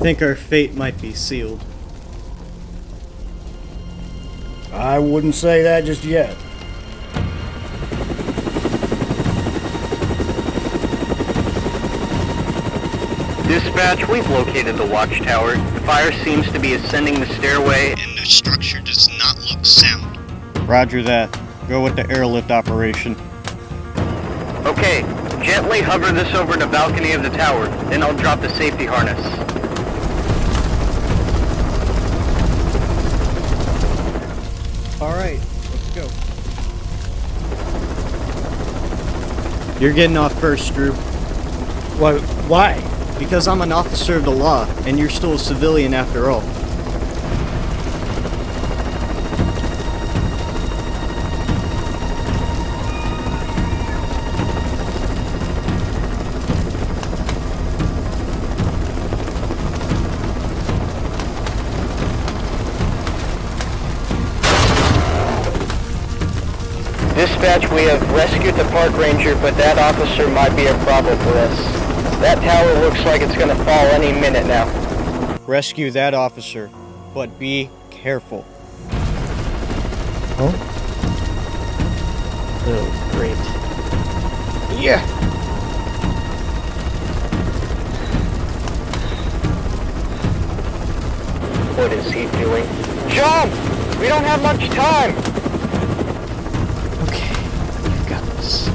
think our fate might be sealed. I wouldn't say that just yet. Dispatch, we've located the watchtower. The fire seems to be ascending the stairway, and the structure does not look sound. Roger that. Go with the airlift operation. Okay, gently hover this over the balcony of the tower, then I'll drop the safety harness. Alright, let's go. You're getting off first, Drew. Why? Because I'm an officer of the law, and you're still a civilian after all. Dispatch, we have rescued the park ranger, but that officer might be a problem for us. That tower looks like it's gonna fall any minute now. Rescue that officer, but be careful. Oh? Oh, great. Yeah! What is he doing? Jump! We don't have much time! Okay, you've got this.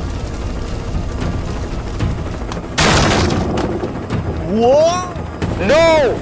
Whoa! No!